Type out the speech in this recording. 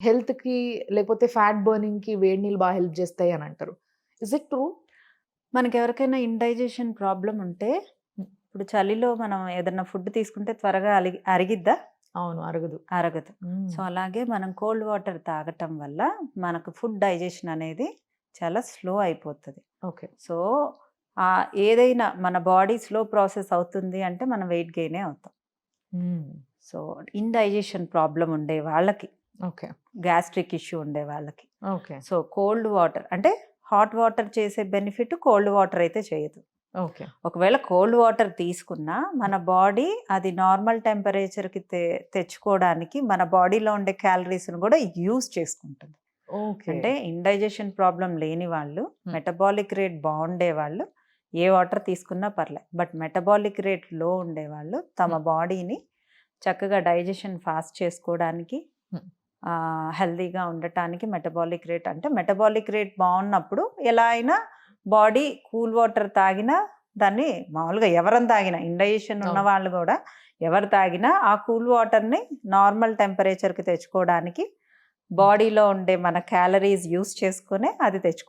హెల్త్‌కి లేకపోతే ఫ్యాట్ బర్నింగ్‌కి వేడి నీళ్ళు బాగా హెల్ప్ చేస్తాయి అని అంటారు. Is it true? మనకెవరికైనా ఇండైజెషన్ ప్రాబ్లమ్ ఉంటే, ఇప్పుడు చలిలో మనం ఏదన్నా ఫుడ్ తీసుకుంటే త్వరగా అరిగిద్దా? అవును. అరగదు. అరగదు. హ్మ్. సో, అలాగే మనం కోల్డ్ వాటర్ తాగటం వల్ల మనకు ఫుడ్ డైజెషన్ అనేది చాలా స్లో అయిపోతది. ఓకే. సో, ఏదైనా మన బాడీ స్లో ప్రాసెస్ అవుతుంది అంటే మనం వెయిట్ గెయినే అవుతాం. హ్మ్. సో, ఇండైజెషన్ ప్రాబ్లమ్ ఉండే వాళ్ళకి, ఓకే. గ్యాస్ట్రిక్ ఇష్యూ ఉండే వాళ్ళకి. ఓకే. సో, కోల్డ్ వాటర్ అంటే హాట్ వాటర్ చేసే బెనిఫిట్ కోల్డ్ వాటర్ అయితే చేయదు. ఓకే. ఒకవేళ కోల్డ్ వాటర్ తీసుకున్నా మన బాడీ అది నార్మల్ టెంపరేచర్‌కి తెచ్చుకోవడానికి మన బాడీలో ఉండే క్యాలరీస్‌ని కూడా యూజ్ చేసుకుంటుంది. ఓకే. అంటే ఇండైజెషన్ ప్రాబ్లమ్ లేని వాళ్ళు, హ్మ్. మెటబాలిక్ రేట్ బావుండే వాళ్ళు ఏ వాటర్ తీసుకున్నా పర్లే. బట్ మెటబాలిక్ రేట్ లో ఉండేవాళ్ళు తమ హ్మ్. బాడీని చక్కగా డైజెషన్ ఫాస్ట్ చేసుకోవడానికి, హ్మ్. హెల్తీగా ఉండటానికి మెటబాలిక్ రేట్ అంటే మెటబాలిక్ రేట్ బావున్నప్పుడు ఎలా అయినా బాడీ కూల్ వాటర్ తాగినా దాన్ని మామూలుగా ఎవరైనా తాగినా ఇండైజెషన్ ఉన్న అవును. వాళ్ళు గూడా ఎవరు తాగినా ఆ కూల్ వాటర్‌ని నార్మల్ టెంపరేచర్‌కి తెచ్చుకోవడానికి హ్మ్. బాడీలో ఉండే మన క్యాలరీస్ యూజ్ చేసుకొనే అది తెచ్చుకుంటాం.